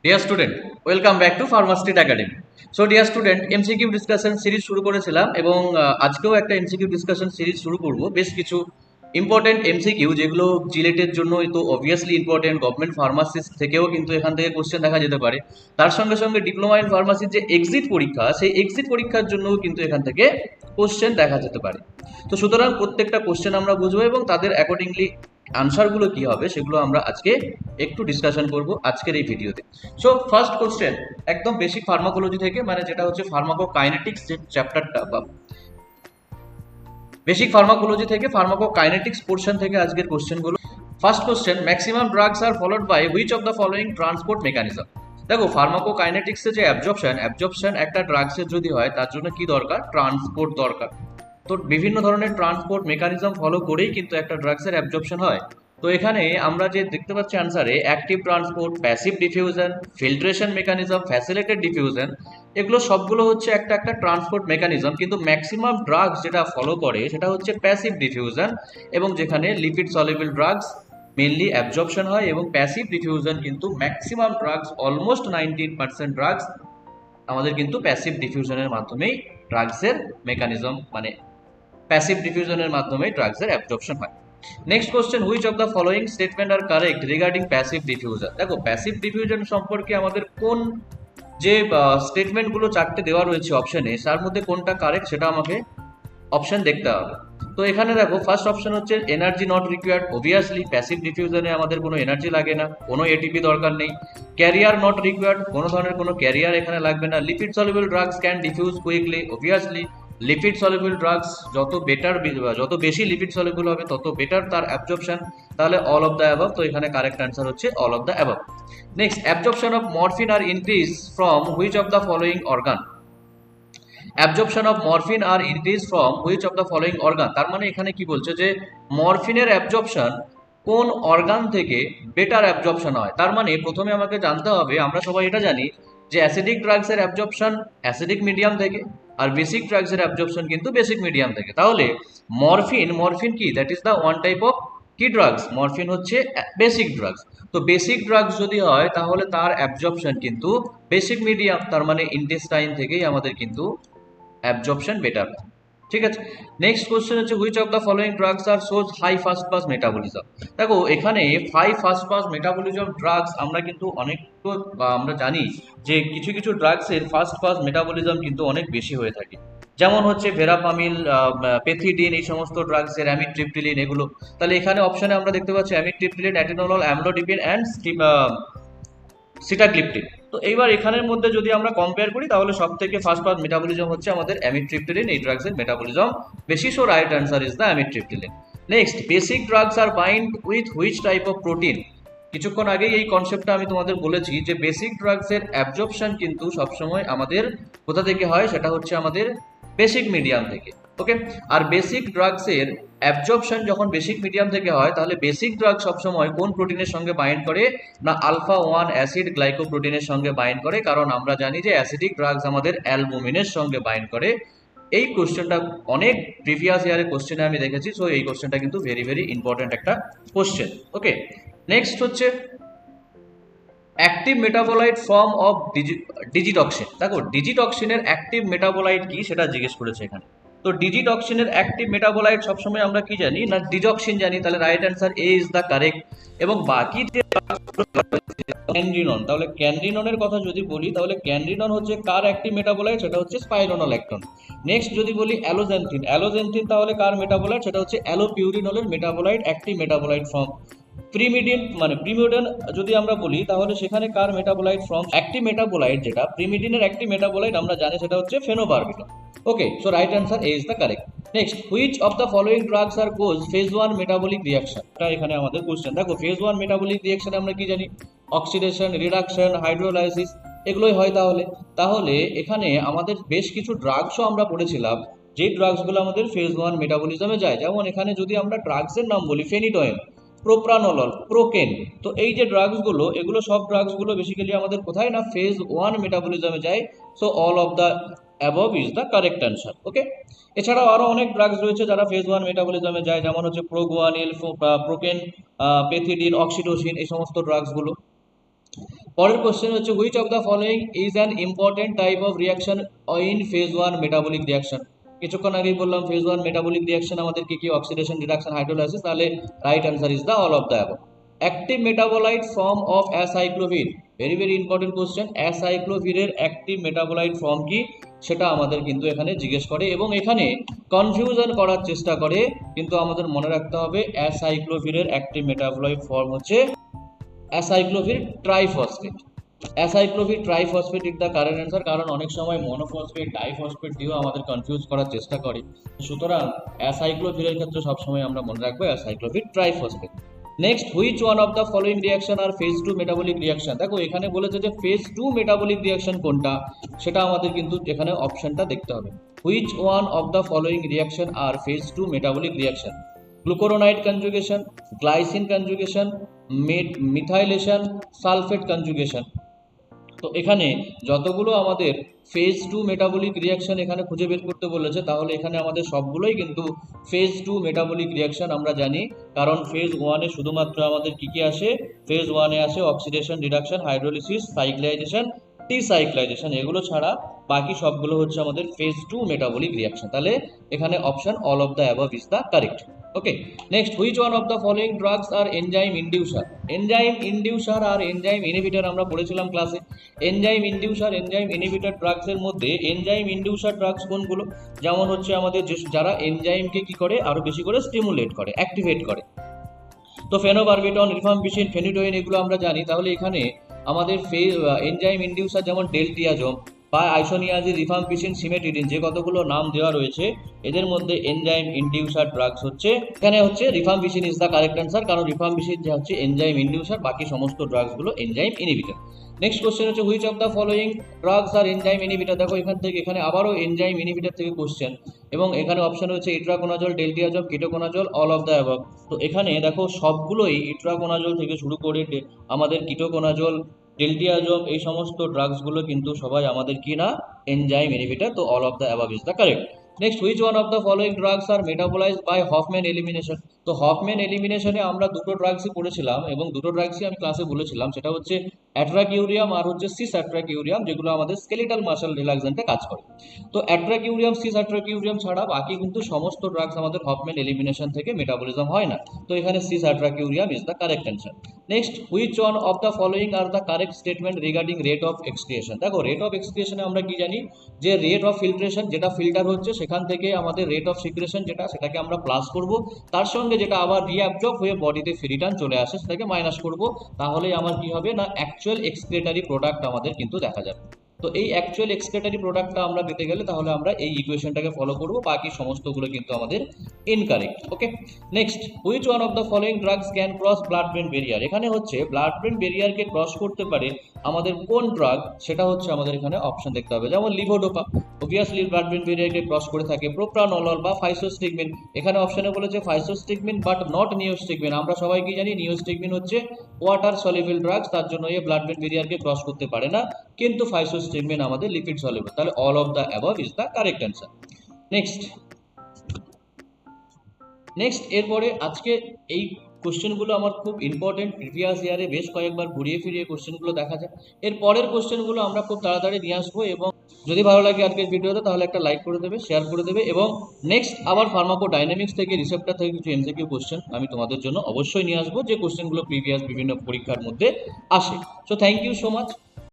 Deer student, welcome back to Pharmastreet academy. So dear student, MCQ discussion series শুরু করেছিলাম এবং আজকেও একটা এমসিকিউ ডিসকাশন সিরিজ শুরু করব। বেশ কিছু ইম্পর্টেন্ট এমসিকিউ যেগুলো জিলেটের জন্য তো অবভিয়াসলি ইম্পর্টেন্ট, গভর্নমেন্ট ফার্মাসিস্ট থেকেও কিন্তু এখান থেকে কোশ্চেন দেখা যেতে পারে। তার সঙ্গে সঙ্গে ডিপ্লোমা ইন ফার্মাসির যে এক্সিট পরীক্ষা, সেই এক্সিট পরীক্ষার জন্যও কিন্তু এখান থেকে কোশ্চেন দেখা যেতে পারে। তো সুতরাং প্রত্যেকটা কোশ্চেন আমরা বুঝবো এবং তাদের অ্যাকর্ডিংলি আনসারগুলো কি হবে সেগুলো আমরা আজকে একটু ডিসকাশন করব আজকের এই ভিডিওতে। সো ফার্স্ট কোশ্চেন একদম বেসিক ফার্মাকোলজি থেকে, মানে যেটা হচ্ছে ফার্মাকোকাইনেটিক্স যে চ্যাপ্টারটা বা বেসিক ফার্মাকোলজি থেকে ফার্মাকোকাইনেটিক্স পোর্শন থেকে আজকের কোশ্চেনগুলো। First question, maximum drugs are followed by which of the following transport mechanism. দেখো, ফার্মাকোকাইনেটিক্সে যে অ্যাবজর্পশন একটা ড্রাগসের যদি হয় তার জন্য কি দরকার? ট্রান্সপোর্ট দরকার। তো বিভিন্ন ধরনের ট্রান্সপোর্ট মেকানিজম ফলো করেই কিন্তু একটা ড্রাগসের অ্যাবজর্পশন হয়। তো এখানে আমরা যে দেখতে পাচ্ছি আনসারে active transport, passive diffusion, filtration mechanism, facilitated diffusion, এগুলো সবগুলো হচ্ছে একটা একটা ট্রান্সপোর্ট মেকানিজম। কিন্তু ম্যাক্সিমাম ড্রাগস যেটা ফলো করে সেটা হচ্ছে প্যাসিভ ডিফিউশন, এবং যেখানে lipid soluble drugs mainly absorption হয়, এবং প্যাসিভ ডিফিউশন কিন্তু ম্যাক্সিমাম ড্রাগস, অলমোস্ট 90% ড্রাগস আমাদের কিন্তু প্যাসিভ ডিফিউশনের মাধ্যমেই ড্রাগসের মেকানিজম, মানে প্যাসিভ ডিফিউশনের মাধ্যমে ড্রাগসের অ্যাবজর্পশন হয়। Next question, which of the following statement are correct regarding passive diffusion. দেখো, প্যাসিভ ডিফিউশন সম্পর্কে আমাদের কোন যে স্টেটমেন্টগুলো চারটে দেওয়া রয়েছে অপশনে, তার মধ্যে কোনটা কারেক্ট সেটা আমাকে অপশন দেখতে হবে। তো এখানে দেখো, ফার্স্ট অপশন হচ্ছে energy not required. Obviously passive ডিফিউশনে আমাদের কোনো এনার্জি লাগে না, কোনো এটিপি দরকার নেই। ক্যারিয়ার নট রিকোয়ার্ড, কোনো ধরনের কোনো ক্যারিয়ার এখানে লাগবে না। Lipid soluble drugs can diffuse quickly. Obviously lipid soluble drugs যত বেটার, যত বেশি লিপিড সলিবল হবে তত বেটার তার অ্যাবজর্পশন। তাহলে অল অফ দ্য অ্যাবভ, তো এখানে কারেক্ট অ্যান্সার হচ্ছে all of the above. Next, absorption of morphine are increase from which of the following organ. Absorption of morphine are increase from which of the following organ, তার মানে এখানে কি বলছে যে মরফিনের অ্যাবজর্পশন কোন অর্গান থেকে বেটার অ্যাবজর্পশন হয়। তার মানে প্রথমে আমাকে জানতে হবে, আমরা সবাই এটা জানি যে অ্যাসিডিক ড্রাগসের অ্যাবজর্পশন অ্যাসিডিক মিডিয়াম থেকে, আর বেসিক ড্রাগসের অ্যাবজর্পশন কিন্তু বেসিক মিডিয়াম থেকে। তাহলে মরফিন কি, that is the one type of কি ড্রাগস? মরফিন হচ্ছে বেসিক ড্রাগস। তো বেসিক ড্রাগস যদি হয় তাহলে তার অ্যাবজর্পশন কিন্তু বেসিক মিডিয়াম, তার মানে ইন্টেস্টাইন থেকেই আমাদের কিন্তু অ্যাবজর্পশন বেটার। ঠিক আছে। নেক্সট কোশ্চেন হচ্ছে, which of the following drugs are shows high first pass metabolism. দেখো, এখানে high first pass metabolism drugs আমরা কিন্তু অনেক, আমরা জানি যে কিছু কিছু ড্রাগসের ফাস্ট পাস মেটাবলিজম কিন্তু অনেক বেশি হয়ে থাকে। যেমন হচ্ছে ভেরাপামিল, পেথিডিন, এই সমস্ত ড্রাগসের অ্যামিট্রিপটিলিন, এগুলো। তাহলে এখানে অপশনে আমরা দেখতে পাচ্ছি অ্যামিট্রিপটিলিন, অ্যাটেনোল, অ্যামলোডিপিন অ্যান্ড সিটাগ্লিপটিন। তো এইবার এখানের মধ্যে যদি আমরা কম্পেয়ার করি তাহলে সব থেকে ফার্স্ট পাস মেটাবলিজম হচ্ছে আমাদের অ্যামিট্রিপটিলিন, এই ড্রাগসের মেটাবলিজম বেশি। So right answer is the amitriptyline. Next, basic drugs are bind with which type of protein. কিছুক্ষণ আগেই এই কনসেপ্টটা আমি তোমাদের বলেছি যে বেসিক ড্রাগসের অ্যাবজর্পশন কিন্তু সবসময় আমাদের কোথা থেকে হয়, সেটা হচ্ছে আমাদের বেসিক মিডিয়াম থেকে। ওকে। আর বেসিক ড্রাগসের অ্যাবজর্পশন যখন বেসিক মিডিয়াম থেকে হয় তাহলে বেসিক ড্রাগ সবসময় কোন প্রোটিনের সঙ্গে বাইন্ড করে না, আলফা 1 অ্যাসিড গ্লাইকোপ্রোটিনের সঙ্গে বাইন্ড করে, কারণ আমরা জানি যে অ্যাসিডিক ড্রাগস আমাদের অ্যালবুমিনের সঙ্গে বাইন্ড করে। এই কোশ্চেনটা অনেক প্রিভিয়াস ইয়ারের কোশ্চেনে আমি দেখেছি। সো এই কোশ্চেনটা কিন্তু ভেরি ভেরি ইম্পর্টেন্ট একটা কোশ্চেন। ওকে। নেক্সট হচ্ছে অ্যাক্টিভ মেটাবোলাইট ফর্ম অফ ডিজিটক্সিন। দেখো, ডিজিটক্সিনের অ্যাক্টিভ মেটাবোলাইট কি সেটা জিজ্ঞেস করেছে এখানে। তো ডিজিটক্সিনের অ্যাক্টিভ মেটাবোলাইট সবসময় আমরা কি জানি না, ডিজক্সিন জানি। তাহলে right answer A is the correct. এবং বাকি যে ক্যানডিনন, তাহলে ক্যানডিননের কথা যদি বলি তাহলে ক্যানডিনন হচ্ছে কার অ্যাক্টিভ মেটাবোলাইট, সেটা হচ্ছে স্পাইরোনোল্যাকটোন। নেক্সট যদি বলি অ্যালোজেন্থিন তাহলে কার মেটাবোলাইট, সেটা হচ্ছে অ্যালোপিউরিনলের metabolite, active metabolite form. Primidone মানে প্রিমিডিন যদি আমরা বলি তাহলে সেখানে কার মেটাবোলাইট ফ্রম অ্যাক্টিভ মেটাবোলাইট, যেটা প্রিমিডিনের অ্যাক্টিভ মেটাবোলাইট আমরা জানি সেটা হচ্ছে phenobarbitone. Okay, so right answer A is the correct. Next, which of the following drugs are cause phase 1 metabolic reaction. এটা এখানে আমাদের কোশ্চেন। দেখো, ফেজ 1 মেটাবলিক রিঅ্যাকশনে আমরা কি জানি? অক্সিডেশন, রিডাকশন, হাইড্রোলাইসিস, এগুলোই হয়। তাহলে তাহলে এখানে আমাদের বেশ কিছু ড্রাগসও আমরা পড়েছিলাম যে ড্রাগসগুলো আমাদের ফেজ 1 মেটাবলিজমে যায়। যেমন এখানে যদি আমরা ড্রাগসের নাম বলি, ফেনিডয়েন, প্রোপ্রানোলল, প্রোকেন। তো এই যে ড্রাগসগুলো, এগুলো সব ড্রাগসগুলো বেসিক্যালি আমাদের কোথায় না, ফেজ 1 মেটাবলিজমে যায়। So all of the above is the correct answer. Okay. এছাড়াও আরো অনেক ড্রাগস রয়েছে যারা ফেজ 1 মেটাবলিজমে যায়, যেমন হচ্ছে প্রোগুয়ানিল, প্রোকেন, পেথিডিন, অক্সিটোসিন, এই সমস্ত ড্রাগসগুলো। পরের কোশ্চেন হচ্ছে which of the following is an important type of reaction in phase 1 metabolic reaction. কিছুক্ষণ আগেই বললাম ফেজ 1 মেটাবলিক রিয়াকশন আমাদের কি কি, অক্সিডেশন, রিডাকশন, হাইড্রোলাইসিস। তাহলে right answer is the all of the above. Active metabolite form of acyclovir, very very important question. অ্যাসাইক্লোভিরের active metabolite form কি সেটা আমাদের কিন্তু এখানে জিজ্ঞেস করে এবং এখানে কনফিউশন করার চেষ্টা করে, কিন্তু আমাদের মনে রাখতে হবে অ্যাসাইক্লোভিরের অ্যাক্টিভ মেটাবোলাইট ফর্ম হচ্ছে acyclovir triphosphate. Acyclovir triphosphate is the correct answer, কারণ অনেক সময় মনোফসফেট, ডাইফসফেট দিয়েও আমাদের কনফিউজ করার চেষ্টা করে। সুতরাং অ্যাসাইক্লোভিরের ক্ষেত্রে সবসময় আমরা মনে রাখবো acyclovir triphosphate. Next, which one of the following reaction are phase 2 metabolic reaction. দেখো এখানে বলেছে যে ফেজ 2 মেটাবলিক রিয়াকশন কোনটা, সেটা আমাদের কিন্তু এখানে অপশনটা দেখতে হবে। Which one of the following reaction are phase 2 metabolic reaction, glucuronide conjugation, glycine conjugation, methylation, sulphate conjugation. তো এখানে যতগুলো আমাদের ফেজ 2 মেটাবলিক রিয়াকশন এখানে খুঁজে বের করতে বলেছে, তাহলে এখানে আমাদের সবগুলোই কিন্তু ফেজ 2 মেটাবলিক রিয়াকশন আমরা জানি, কারণ ফেজ 1-এ শুধুমাত্র আমাদের কি কি আসে, ফেজ 1-এ আসে অক্সিডেশন, রিডাকশন, হাইড্রোলিসিস, সাইক্লাইজেশন, ডিসাইক্লাইজেশন, এগুলো ছাড়া বাকি সবগুলো হচ্ছে আমাদের ফেজ 2 মেটাবলিক রিয়াকশন। তাহলে এখানে option all of the above is the correct. Okay, next, which one of the following drugs are enzyme inducer. Enzyme inducer আর এনজাইম ইনহিবিটর আমরা পড়েছিলাম ক্লাসে। এনজাইম ইনডিউসার, এনজাইম ইনহিবিটর ড্রাগসের মধ্যে এনজাইম ইনডিউসার ড্রাগস কোনগুলো, যেমন হচ্ছে আমাদের যারা এনজাইমকে কি করে আরো বেশি করে স্টিমুলেট করে, অ্যাক্টিভেট করে। তো ফেনোবারবিটন, রিফাম্পিসিন, ফেনিডোইন এগুলো আমরা জানি। তাহলে এখানে আমাদের এনজাইম ইনডিউসার যেমন ডেলটিয়াজম বা আইসোনিয়াজিন, রিফাম্পিসিন, সিমেটিডিন, যে কতগুলো নাম দেওয়া রয়েছে এদের মধ্যে এনজাইম ইনডিউসার ড্রাগস হচ্ছে এখানে হচ্ছে rifampicin is the correct answer, কারণ রিফাম্পিসিন যে হচ্ছে এনজাইম ইনডিউসার, বাকি সমস্ত ড্রাগসগুলো এনজাইম ইনহিবিটর। নেক্সট কোশ্চেন হচ্ছে which of the following drugs are enzyme inhibitor. দেখো এখান থেকে এখানে আবারও এনজাইম ইনহিবিটর থেকে কোশ্চেন এবং এখানে অপশন হচ্ছে itraconazole, diltiazem, ketoconazole, all of the above. তো এখানে দেখো সবগুলোই ইট্রাকোনাজল থেকে শুরু করে আমাদের কিটোকোনাজল, ডেলটিয়াজম, এই সমস্ত ড্রাগসগুলো কিন্তু সবাই আমাদের কি না, এনজাইম ইনহিবিটর। তো all of the above is the correct. Next, which one of the following drugs are metabolized by Hofmann elimination. তো হফম্যান এলিমিনেশনে আমরা দুটো ড্রাগসই পড়েছিলাম এবং দুটো ড্রাগসই আমি ক্লাসে বলেছিলাম, সেটা হচ্ছে অ্যাট্রাকিউরিয়াম আর হচ্ছে সিস অ্যাট্রাকিউরিয়াম, যেগুলো আমাদের স্কেলিটাল মাসল রিল্যাক্সেন্টে কাজ করে। তো অ্যাট্রাকিউরিয়াম, সিস অ্যাট্রাকিউরিয়াম ছাড়া বাকি কিন্তু সমস্ত ড্রাগস আমাদের হফম্যান এলিমিনেশন থেকে মেটাবলিজম হয় না। তো এখানে cis atracurium is the correct answer. Next, which one of the following are the correct statement regarding rate of excretion. দেখো রেট অফ এক্সক্রিয়েশনে আমরা কি জানি, যে রেট অফ ফিল্ট্রেশন যেটা ফিল্টার হচ্ছে সেখান থেকে আমাদের রেট অফ সিক্রেশন যেটা, সেটাকে আমরা প্লাস করব, তার সঙ্গে যেটা আবার রিঅ্যাবজর্ব হয়ে বডিতে রিটার্ন চলে আসে সেটাকে মাইনাস করব। তাহলেই আমার কি হবে না, অ্যাকচুয়াল এক্সক্রিয়েটরি প্রোডাক্ট আমাদের কিন্তু দেখা যাবে। তো এই অ্যাকচুয়াল এক্সক্রিয়েটরি প্রোডাক্টটা আমরা পেতে গেলে তাহলে আমরা এই ইকুয়েশনটাকে ফলো করব, বাকি সমস্তগুলো কিন্তু আমাদের incorrect. Okay, next, which one of the following drugs can cross blood brain barrier. এখানে হচ্ছে ব্লাড ব্রেন ব্যারিয়ারকে ক্রস করতে পারে আমাদের কোন ড্রাগ, সেটা হচ্ছে আমাদের এখানে অপশন দেখতে হবে। যেমন লিভোডোপা অবভিয়াসলি ব্লাড ব্রেন ব্যারিয়ারকে ক্রস করে থাকে, প্রোপ্রানোলল বা ফাইসোস্টিগমিন, এখানে অপশনে বলেছে ফাইসোস্টিগমিন বাট নট নিওস্টিগমিন। আমরা সবাই কি জানি নিওস্টিগমিন হচ্ছে ওয়াটার সলিবল ড্রাগস, তার জন্য এই ব্লাড ব্রেন ব্যারিয়ারকে ক্রস করতে পারে না, কিন্তু ফাইসোস্টিগমিন আমাদের লিপিড সলিবল। তাহলে all of the above is the correct answer. Next এরপরে আজকে এই কোশ্চেনগুলো আমার খুব ইম্পর্টেন্ট, প্রিভিয়াস ইয়ারে বেশ কয়েকবার ঘুরিয়ে ফিরিয়ে কোশ্চেনগুলো দেখা যায়। এর পরের কোশ্চেনগুলো আমরা খুব তাড়াতাড়ি নিয়ে আসবো, এবং যদি ভালো লাগে আজকের ভিডিওতে তাহলে একটা লাইক করে দেবে, শেয়ার করে দেবে, এবং নেক্সট আবার ফার্মাকোডাইনামিক্স থেকে, রিসেপ্টর থেকে কিছু এমসিকিউ কোশ্চেন আমি তোমাদের জন্য অবশ্যই নিয়ে আসবো, যে কোশ্চেনগুলো প্রিভিয়াস বিভিন্ন পরীক্ষার মধ্যে আসে। So thank you so much.